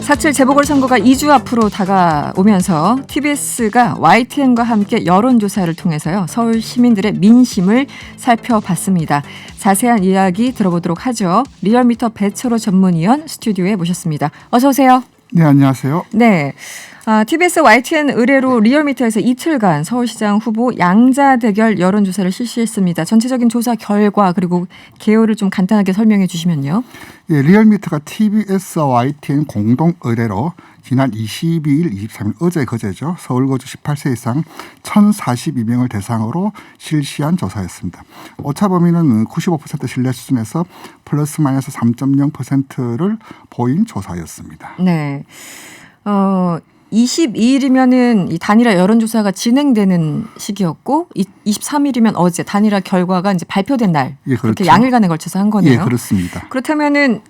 4.7 재보궐선거가 2주 앞으로 다가오면서 TBS가 YTN과 함께 여론조사를 통해서요. 서울 시민들의 민심을 살펴봤습니다. 자세한 이야기 들어보도록 하죠. 리얼미터 배철호 전문위원 스튜디오에 모셨습니다. 어서 오세요. 네, 안녕하세요. 네. TBS YTN 의뢰로 리얼미터에서 이틀간 서울시장 후보 양자 대결 여론조사를 실시했습니다. 전체적인 조사 결과 그리고 개요를 좀 간단하게 설명해 주시면요. 예, 리얼미터가 TBS와 YTN 공동 의뢰로 지난 22일, 23일 어제 그제죠. 서울 거주 18세 이상 1,042명을 대상으로 실시한 조사였습니다. 오차 범위는 95% 신뢰 수준에서 플러스 마이너스 3.0%를 보인 조사였습니다. 네. 22일이면은 이 단일화 여론조사가 진행되는 시기였고 23일이면 어제 단일화 결과가 이제 발표된 날. 예, 그렇죠. 그렇게 양일간에 걸쳐서 한 거네요. 예, 그렇습니다. 그렇다면은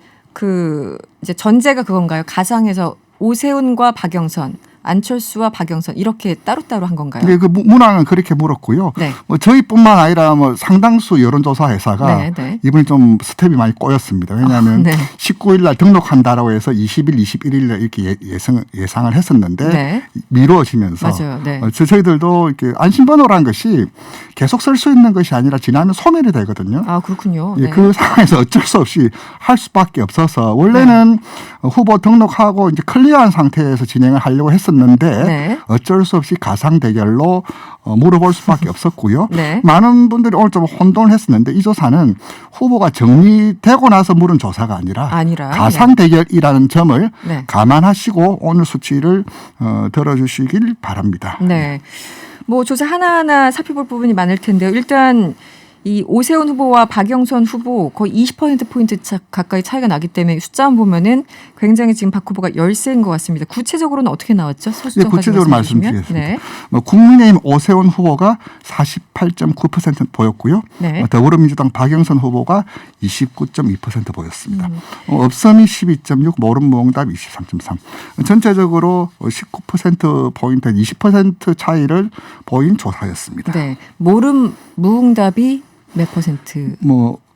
이제 전제가 그건가요? 가상에서 오세훈과 박영선, 안철수와 박영선 이렇게 따로따로 한 건가요? 네, 그 문항은 그렇게 물었고요. 네. 저희뿐만 아니라 상당수 여론조사 회사가 이번에 좀 스텝이 많이 꼬였습니다. 왜냐하면 19일 날 등록한다라고 해서 20일, 21일 날 이렇게 예상을 했었는데 미뤄지면서 맞아요. 네. 저희들도 이렇게 안심번호라는 것이 계속 쓸 수 있는 것이 아니라 지나면 소멸이 되거든요. 아, 그렇군요. 예, 그 상황에서 어쩔 수 없이 할 수밖에 없어서 원래는 후보 등록하고 이제 클리어한 상태에서 진행을 하려고 했었는데 어쩔 수 없이 가상 대결로 물어볼 수밖에 없었고요. 많은 분들이 오늘 좀 혼돈을 했었는데 이 조사는 후보가 정리되고 나서 물은 조사가 아니라 가상 대결이라는 점을 감안하시고 오늘 수치를 들어주시길 바랍니다. 네. 뭐 조사 하나하나 살펴볼 부분이 많을 텐데요. 일단 이 오세훈 후보와 박영선 후보 거의 20%포인트 가까이 차이가 나기 때문에 숫자만 보면은 굉장히 지금 박 후보가 열세인 것 같습니다. 구체적으로는 어떻게 나왔죠? 네, 구체적으로 말씀드리겠습니다. 국민의힘 오세훈 후보가 48.9% 보였고요. 더불어민주당 박영선 후보가 29.2% 보였습니다. 없음이 12.6, 모름무응답 23.3. 전체적으로 19%포인트 20% 차이를 보인 조사였습니다. 네, 모름무응답이 몇 퍼센트?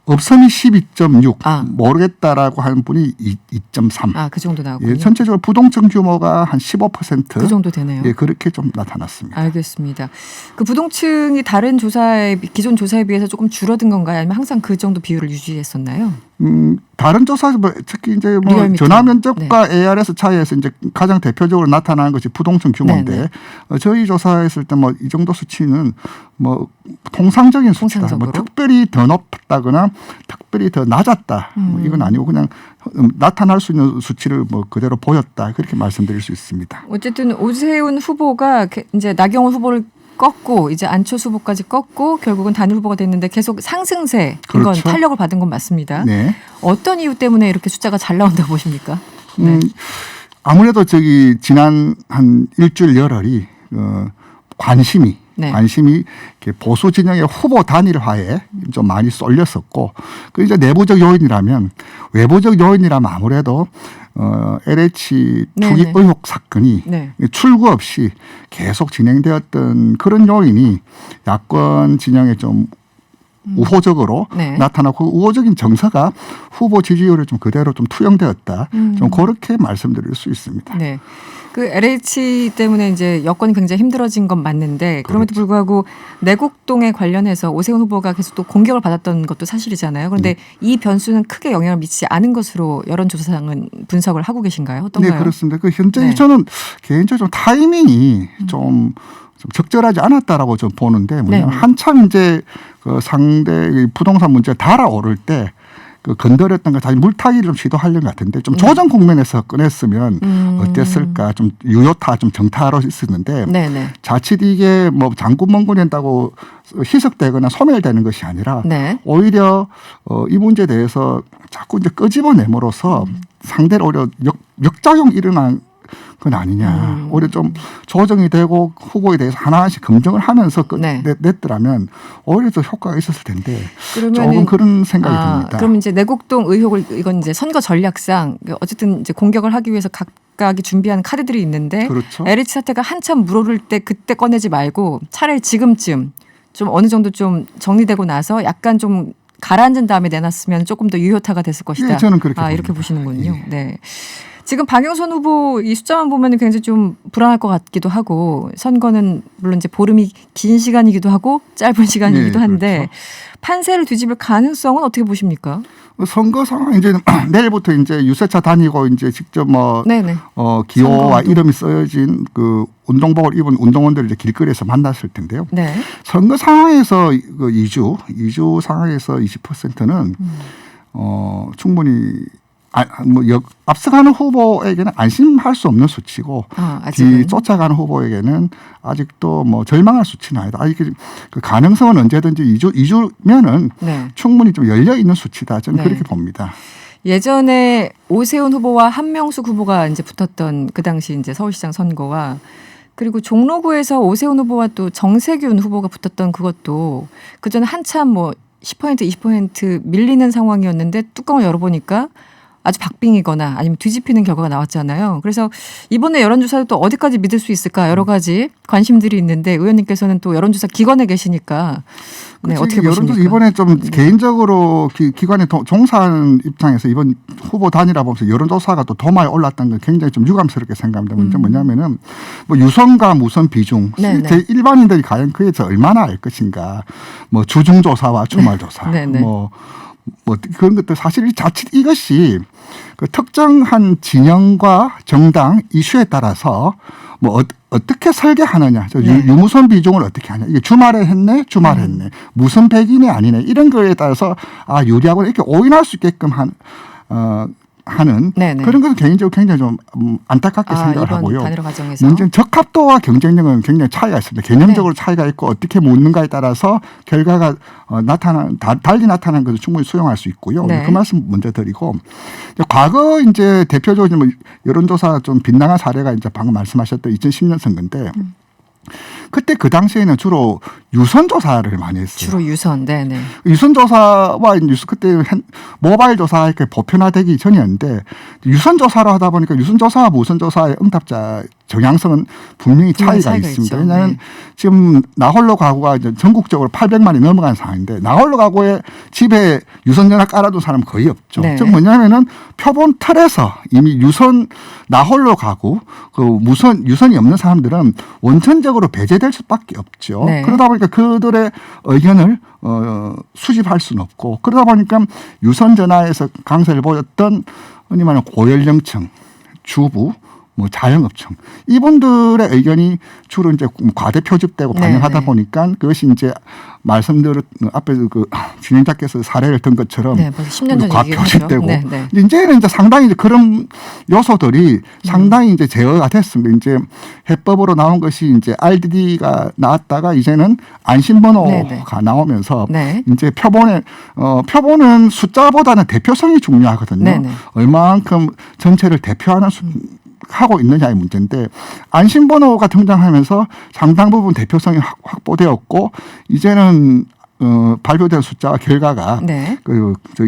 없음이 12.6, 모르겠다라고 하는 분이 2.3. 그 정도 나오군요. 예, 전체적으로 부동층 규모가 한 15%. 그 정도 되네요. 예, 그렇게 좀 나타났습니다. 알겠습니다. 그 부동층이 다른 기존 조사에 비해서 조금 줄어든 건가요? 아니면 항상 그 정도 비율을 유지했었나요? 다른 조사 특히 이제 전화 면적과 ARS 차이에서 이제 가장 대표적으로 나타나는 것이 부동층 규모인데 저희 조사했을 때 이 정도 수치는 통상적인 수치다. 특별히 더 높다거나 특별히 더 낮았다. 이건 아니고 그냥 나타날 수 있는 수치를 그대로 보였다. 그렇게 말씀드릴 수 있습니다. 어쨌든 오세훈 후보가 이제 나경원 후보를 꺾고 이제 안철수 후보까지 꺾고 결국은 단일 후보가 됐는데 계속 상승세인 건 탄력을 받은 건 맞습니다. 어떤 이유 때문에 이렇게 숫자가 잘 나온다고 보십니까? 아무래도 지난 한 일주일 열흘이 관심이 보수 진영의 후보 단일화에 좀 많이 쏠렸었고, 그 이제 내부적 요인이라면 외부적 요인이라면 아무래도 LH 투기 의혹 사건이 출구 없이 계속 진행되었던 그런 요인이 야권 진영에 좀 우호적으로 나타나고 우호적인 정서가 후보 지지율에 좀 그대로 좀 투영되었다. 좀 그렇게 말씀드릴 수 있습니다. 그 LH 때문에 이제 여건이 굉장히 힘들어진 건 맞는데 그럼에도 불구하고 내곡동에 관련해서 오세훈 후보가 계속 또 공격을 받았던 것도 사실이잖아요. 그런데 이 변수는 크게 영향을 미치지 않은 것으로 여론조사상은 분석을 하고 계신가요? 어떤가요? 네, 그렇습니다. 현재 저는 개인적으로 타이밍이 좀 적절하지 않았다라고 좀 보는데 한참 이제 상대 부동산 문제가 달아오를 때 건드렸던 거 다시 물타기를 좀 시도하려는 것 같은데 좀 조정 국면에서 꺼냈으면 어땠을까 좀 유효타 좀 정타로 있었는데 자칫 이게 장군멍군이 된다고 희석되거나 소멸되는 것이 아니라 오히려 이 문제에 대해서 자꾸 이제 끄집어내므로써 상대로 오히려 역작용이 일어난 그건 아니냐. 오히려 좀 조정이 되고 후보에 대해서 하나씩 검증을 하면서 냈더라면 오히려 더 효과가 있었을 텐데 조금 그런 생각이 듭니다. 그럼 이제 내곡동 의혹을 이건 이제 선거 전략상 어쨌든 이제 공격을 하기 위해서 각각이 준비한 카드들이 있는데 LH 사태가 한참 물오를 때 그때 꺼내지 말고 차라리 지금쯤 좀 어느 정도 좀 정리되고 나서 약간 좀 가라앉은 다음에 내놨으면 조금 더 유효타가 됐을 것이다. 저는 그렇게 이렇게 보시는군요. 지금 박영선 후보 이 숫자만 보면 굉장히 좀 불안할 것 같기도 하고 선거는 물론 이제 보름이 긴 시간이기도 하고 짧은 시간이기도 네, 한데 그렇죠. 판세를 뒤집을 가능성은 어떻게 보십니까? 선거 상황 이제 내일부터 이제 유세차 다니고 이제 직접 뭐 네네. 기호와 선거운동. 이름이 쓰여진 그 운동복을 입은 운동원들을 이제 길거리에서 만났을 텐데요. 네. 선거 상황에서 그 이주 상황에서 20%는 충분히 앞서가는 후보에게는 안심할 수 없는 수치고 아직은. 쫓아가는 후보에게는 아직도 뭐 절망할 수치는 아니다. 그 가능성은 언제든지 이주면은 네. 충분히 좀 열려 있는 수치다. 저는 네. 그렇게 봅니다. 예전에 오세훈 후보와 한명숙 후보가 이제 붙었던 그 당시 이제 서울시장 선거와 그리고 종로구에서 오세훈 후보와 또 정세균 후보가 붙었던 그것도 그전에 한참 뭐 10% 20% 밀리는 상황이었는데 뚜껑을 열어보니까 아주 박빙이거나 아니면 뒤집히는 결과가 나왔잖아요. 그래서 이번에 여론조사도 또 어디까지 믿을 수 있을까 여러 가지 관심들이 있는데 의원님께서는 또 여론조사 기관에 계시니까 네, 어떻게 보십니까? 여론조사 이번에 좀 개인적으로 기관에 종사하는 입장에서 이번 후보 단일화 보면서 여론조사가 또 도마에 올랐다는 건 굉장히 좀 유감스럽게 생각합니다. 먼저 뭐냐면은 뭐 유선과 무선 비중, 일반인들이 과연 그에 대해서 얼마나 알 것인가, 뭐 주중조사와 주말조사, 뭐 그런 것들 사실 자칫 이것이 그 특정한 진영과 정당 이슈에 따라서 뭐 어떻게 설계하느냐, 유무선 비중을 어떻게 하냐, 이게 주말에 했네, 무슨 백인이 아니네 이런 거에 따라서 유리하고 이렇게 오인할 수 있게끔 하는 그런 것은 개인적으로 굉장히 좀 안타깝게 생각을 하고요. 문제는 적합도와 경쟁력은 굉장히 차이가 있습니다. 개념적으로 차이가 있고 어떻게 묻는가에 따라서 결과가 달리 나타나는 것을 충분히 수용할 수 있고요. 그 말씀 먼저 드리고 과거 이제 대표적으로 여론조사 좀 빗나간 사례가 이제 방금 말씀하셨던 2010년 선거인데. 그때 그 당시에는 주로 유선 조사를 많이 했어요. 주로 유선, 네네. 유선 조사와 그때 모바일 조사가 이렇게 보편화되기 전이었는데 유선 조사로 하다 보니까 유선 조사와 무선 조사의 응답자 정향성은 분명히 차이가 있습니다. 왜냐하면 지금 나홀로 가구가 이제 전국적으로 800만이 넘어간 상황인데 나홀로 가구에 집에 유선 전화 깔아둔 사람은 거의 없죠. 즉 뭐냐면은 표본 틀에서 이미 나홀로 가구 유선이 없는 사람들은 원천적으로 배제될 수밖에 없죠. 그러다 보니까 그들의 의견을 수집할 수는 없고 그러다 보니까 유선 전화에서 강세를 보였던 흔히 말하는 고연령층, 주부, 자영업층 이분들의 의견이 주로 이제 과대 표집되고 반영하다 보니까 그것이 이제 말씀드린 앞에 그 진행자께서 사례를 든 것처럼 벌써 10년 전 과표집되고 이제는 이제 상당히 이제 그런 요소들이 상당히 이제 제어가 됐습니다. 이제 해법으로 나온 것이 이제 RDD가 나왔다가 이제는 안심번호가 나오면서 이제 표본은 숫자보다는 대표성이 중요하거든요. 얼마만큼 전체를 대표하는 하고 있느냐의 문제인데 안심번호가 등장하면서 상당 부분 대표성이 확보되었고 이제는 발표된 숫자와 결과가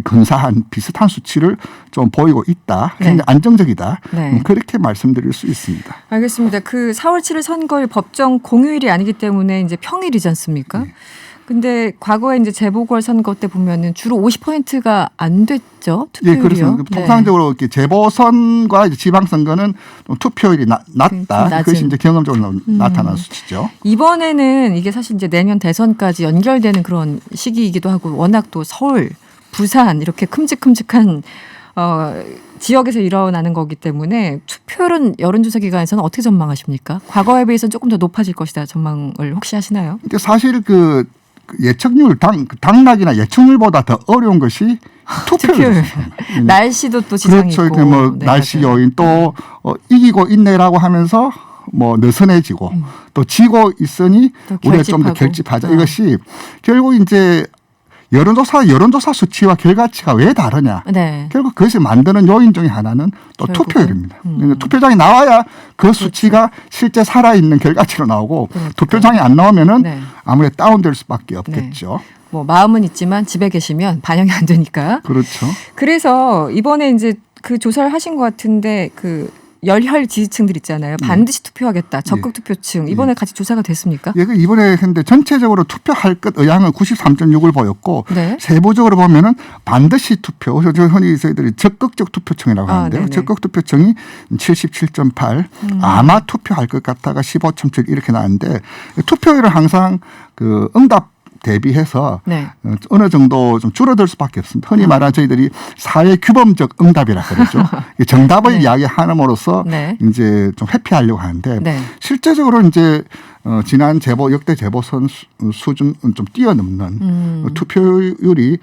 근사한 비슷한 수치를 좀 보이고 있다. 굉장히 안정적이다. 그렇게 말씀드릴 수 있습니다. 알겠습니다. 그 4월 7일 선거일 법정 공휴일이 아니기 때문에 이제 평일이지 않습니까? 근데 과거에 이제 재보궐선거 때 보면은 주로 50%가 안 됐죠. 투표율이요. 그렇습니다. 통상적으로 이렇게 재보선과 이제 지방선거는 투표율이 낮다. 그것이 이제 경험적으로 나타난 수치죠. 이번에는 이게 사실 이제 내년 대선까지 연결되는 그런 시기이기도 하고 워낙 또 서울, 부산 이렇게 큼직큼직한 지역에서 일어나는 거기 때문에 투표율은 여론조사 기관에서는 어떻게 전망하십니까? 과거에 비해서는 조금 더 높아질 것이다 전망을 혹시 하시나요? 근데 사실 그 예측률 당락이나 예측률보다 더 어려운 것이 투표율. 날씨도 또 지장이 그렇죠. 있고. 뭐 날씨 요인 또 이기고 있네라고 하면서 뭐 느슨해지고 또 지고 있으니 우리가 좀 더 결집하자. 이것이 결국 이제 여론조사 수치와 결과치가 왜 다르냐. 결국 그것을 만드는 요인 중에 하나는 또 투표율입니다. 투표장에 나와야 그 수치가 실제 살아있는 결과치로 나오고 투표장에 안 나오면은 아무래도 다운될 수밖에 없겠죠. 뭐 마음은 있지만 집에 계시면 반영이 안 되니까. 그렇죠. 그래서 이번에 이제 그 조사를 하신 것 같은데 그 열혈 지지층들 있잖아요. 반드시 투표하겠다. 적극 투표층. 이번에 같이 조사가 됐습니까? 예, 이번에 했는데 전체적으로 투표할 것 의향은 93.6을 보였고 네. 세부적으로 보면은 반드시 투표, 흔히 저희들이 적극적 투표층이라고 하는데요. 적극 투표층이 77.8, 아마 투표할 것 같다가 15.7 이렇게 나왔는데 투표율은 항상 그 응답 대비해서 네. 어느 정도 좀 줄어들 수밖에 없습니다. 흔히 말하는 저희들이 사회 규범적 응답이라 그러죠. 정답을 네. 이야기함으로써 네. 이제 좀 회피하려고 하는데 네. 실제적으로 이제 지난 역대 재보선 수준은 좀 뛰어넘는 투표율이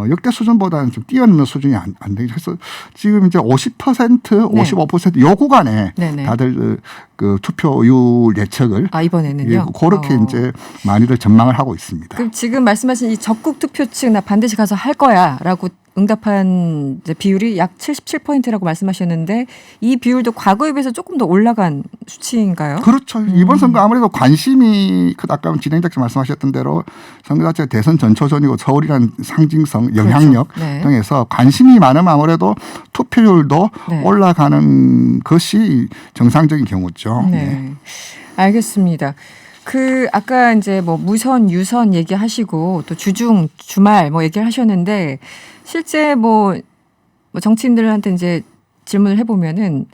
역대 수준보다는 좀 뛰어넘는 수준이 안 되죠. 그래서 지금 이제 50%, 55% 요 구간에 네네. 다들 그 투표율 예측을 이번에는요. 그렇게 이제 많이들 전망을 하고 있습니다. 그럼 지금 말씀하신 이 적극 투표층 나 반드시 가서 할 거야라고 응답한 이제 비율이 약 77%라고 말씀하셨는데 이 비율도 과거에 비해서 조금 더 올라간 수치인가요? 그렇죠. 이번 선거 아무래도 관심이 아까 진행자께서 말씀하셨던 대로 선거 자체가 대선 전초전이고 서울이라는 상징성, 영향력 그렇죠. 네. 등에서 관심이 많으면 아무래도 투표율도 네. 올라가는 것이 정상적인 경우죠. 네. 네. 알겠습니다. 아까 이제 뭐 무선, 유선 얘기하시고 또 주중, 주말 뭐 얘기를 하셨는데 실제 뭐 정치인들한테 이제 질문을 해보면은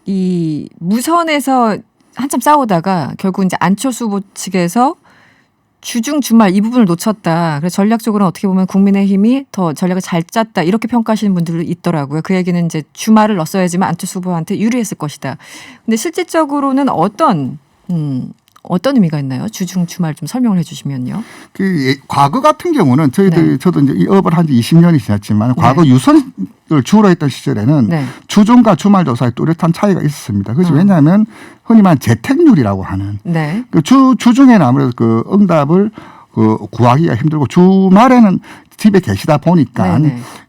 이 무선에서 한참 싸우다가 결국 이제 안철수 후보 측에서 주중, 주말 이 부분을 놓쳤다. 그래서 전략적으로는 어떻게 보면 국민의힘이 더 전략을 잘 짰다. 이렇게 평가하시는 분들도 있더라고요. 그 얘기는 이제 주말을 넣었어야지만 안철수 후보한테 유리했을 것이다. 근데 실질적으로는 어떤 의미가 있나요? 주중, 주말 좀 설명을 해 주시면요. 과거 같은 경우는 저도 이제 이 업을 한 지 20년이 지났지만 과거 유선을 주로 했던 시절에는 주중과 주말 조사에 뚜렷한 차이가 있었습니다. 그것이 왜냐하면 흔히 말하는 재택률이라고 하는 주중에는 아무래도 그 응답을 구하기가 힘들고 주말에는 집에 계시다 보니까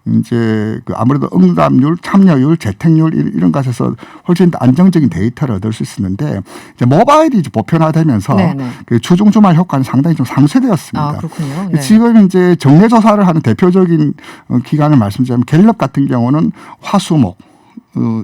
이제 아무래도 응답률, 참여율, 재택률 이런 것에서 훨씬 더 안정적인 데이터를 얻을 수 있었는데 이제 모바일이 이제 보편화되면서 그 주중 주말 효과는 상당히 좀 상쇄되었습니다. 그렇군요. 네. 지금 이제 정례 조사를 하는 대표적인 기관을 말씀드리면 갤럽 같은 경우는 화수목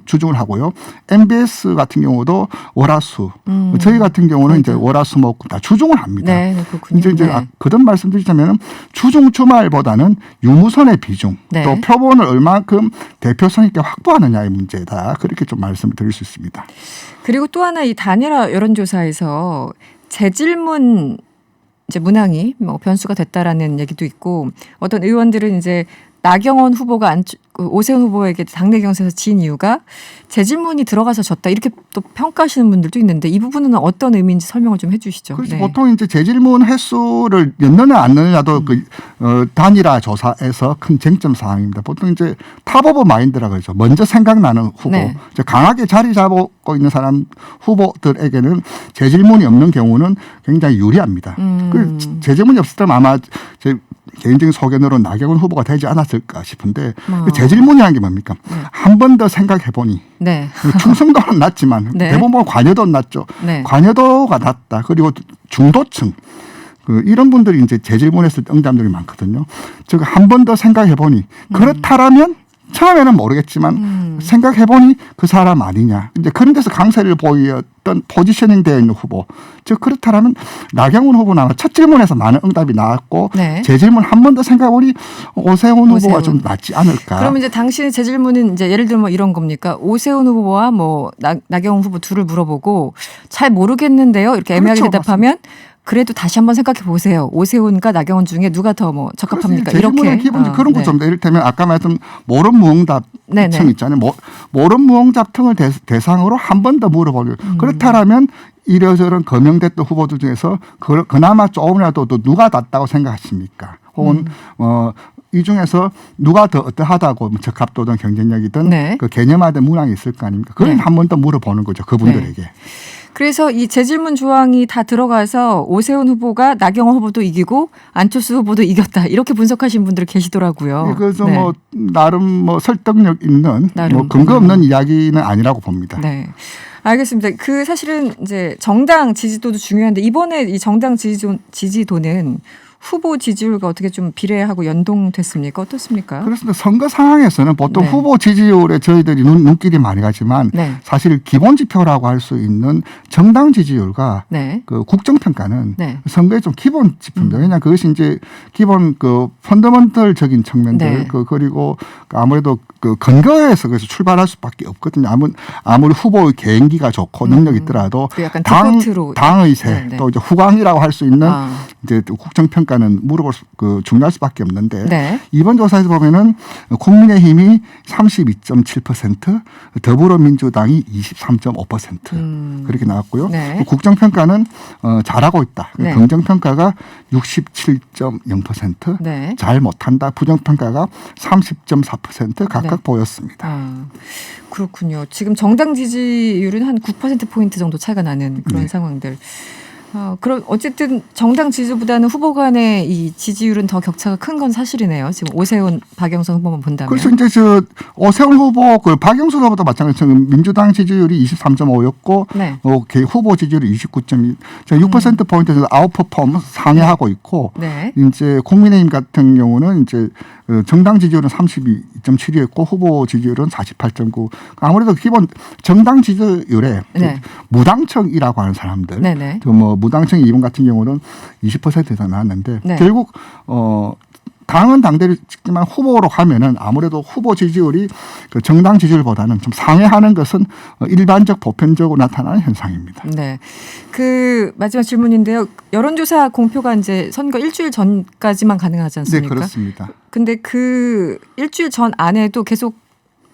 주중을 하고요. MBS 같은 경우도 월화수, 저희 같은 경우는 이제 월화수목 다 주중을 합니다. 네, 그렇군요. 이제 거듭 말씀드리자면 주중 주말보다는 유무선의 비중, 또 표본을 얼만큼 대표성 있게 확보하느냐의 문제다. 그렇게 좀 말씀을 드릴 수 있습니다. 그리고 또 하나 이 단일화 여론조사에서 재질문 이제 문항이 뭐 변수가 됐다라는 얘기도 있고 어떤 의원들은 이제 나경원 후보가 오세훈 후보에게 당내 경선에서 진 이유가 재질문이 들어가서 졌다 이렇게 또 평가하시는 분들도 있는데 이 부분은 어떤 의미인지 설명을 좀 해주시죠. 그래서 보통 이제 재질문 횟수를 넣느냐 안 넣느냐도 단일화 조사에서 큰 쟁점 사항입니다. 보통 이제 탑 오브 마인드라고 그러죠. 먼저 생각나는 후보, 강하게 자리 잡고 있는 사람 후보들에게는 재질문이 없는 경우는 굉장히 유리합니다. 재질문이 없을 때는 아마 제 개인적인 소견으로 나경원 후보가 되지 않았을까 싶은데 재질문이라는 게 뭡니까? 한 번 더 생각해보니 충성도는 낮지만 대부분 관여도는 낮죠. 관여도가 낮다. 그리고 중도층 이런 분들이 이제 재질문했을 때 응답률이 많거든요. 즉 한 번 더 생각해보니 그렇다라면 처음에는 모르겠지만 생각해보니 그 사람 아니냐. 이제 그런 데서 강세를 보였던 포지셔닝 되어 있는 후보. 즉 그렇다면 나경원 후보는 아마 첫 질문에서 많은 응답이 나왔고 재질문 한 번 더 생각해보니 오세훈 후보가 좀 낫지 않을까. 그럼 이제 당신의 재질문은 이제 예를 들면 뭐 이런 겁니까? 오세훈 후보와 뭐 나경원 후보 둘을 물어보고 잘 모르겠는데요. 이렇게 애매하게 대답하면 그래도 다시 한번 생각해 보세요. 오세훈과 나경원 중에 누가 더 뭐 적합합니까? 이렇게. 기본적으로 그런 거죠. 이를테면 아까 말했던 모른 무응답층 있잖아요. 모른 무응답층을 대상으로 한 번 더 물어보려. 그렇다면 이러저런 거명됐던 후보들 중에서 그나마 조금이라도 누가 낫다고 생각하십니까? 혹은 이 중에서 누가 더 어떠하다고 적합도든 경쟁력이든 그 개념화된 문항이 있을 거 아닙니까? 그걸 한 번 더 물어보는 거죠. 그분들에게. 그래서 이 재질문 조항이 다 들어가서 오세훈 후보가 나경원 후보도 이기고 안철수 후보도 이겼다 이렇게 분석하신 분들 계시더라고요. 그래서 뭐 나름 뭐 설득력 있는 뭐 근거 없는 이야기는 아니라고 봅니다. 네, 알겠습니다. 사실은 이제 정당 지지도도 중요한데 이번에 이 정당 지지도는 후보 지지율과 어떻게 좀 비례하고 연동됐습니까? 어떻습니까? 그렇습니다. 선거 상황에서는 보통 네. 후보 지지율에 저희들이 눈길이 많이 가지만 네. 사실 기본 지표라고 할 수 있는 정당 지지율과 네. 그 국정평가는 네. 선거의 좀 기본 지표입니다. 왜냐하면 그것이 이제 기본 그 펀더먼털적인 측면들 네. 그리고 아무래도 그 근거에서 그래서 출발할 수밖에 없거든요. 아무리 후보의 개인기가 좋고 능력이 있더라도 그 약간 디폴트로 당의세 네, 네. 또 이제 후광이라고 할 수 있는 아. 이제 국정평가는 중요할 수밖에 없는데 네. 이번 조사에서 보면은 국민의힘이 32.7%, 더불어민주당이 23.5% 그렇게 나왔고요. 네. 국정평가는 잘하고 있다. 네. 긍정평가가 67.0%, 네. 잘 못한다. 부정평가가 30.4% 각각 네. 보였습니다. 아, 그렇군요. 지금 정당 지지율은 한 9%포인트 정도 차이가 나는 그런 네. 상황들. 그럼 어쨌든 정당 지지보다는 후보 간의 이 지지율은 더 격차가 큰 건 사실이네요. 지금 오세훈, 박영선 후보만 본다면. 그래서 이제 오세훈 후보, 그 후보도 마찬가지로 민주당 지지율이 23.5였고, 네. 후보 지지율이 29.2, 6% 포인트 아웃퍼폼 상회하고 있고, 네. 이제 국민의힘 같은 경우는 이제 정당 지지율은 32.7이었고 후보 지지율은 48.9. 아무래도 기본 정당 지지율에 네. 무당층이라고 하는 사람들, 네네. 뭐 무당층 이분 같은 경우는 20% 이상 나왔는데 네. 결국 당은 당대로 찍지만 후보로 가면은 아무래도 후보 지지율이 그 정당 지지율보다는 좀 상회하는 것은 일반적 보편적으로 나타나는 현상입니다. 네. 그 마지막 질문인데요. 여론조사 공표가 이제 선거 일주일 전까지만 가능하지 네, 않습니까? 그렇습니다. 근데 그 일주일 전 안에도 계속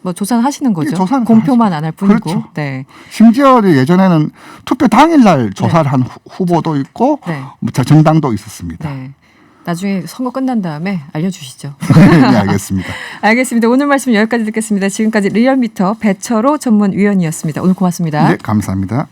뭐 조사를 하시는 거죠. 네, 조사는 공표만 안 할 뿐이고. 그렇죠. 네. 심지어 예전에는 투표 당일날 조사를 한 후보도 있고 네. 정당도 있었습니다. 네. 나중에 선거 끝난 다음에 알려주시죠. 네, 알겠습니다. 알겠습니다. 오늘 말씀 여기까지 듣겠습니다. 지금까지 리얼미터 배철호 전문위원이었습니다. 오늘 고맙습니다. 네, 감사합니다.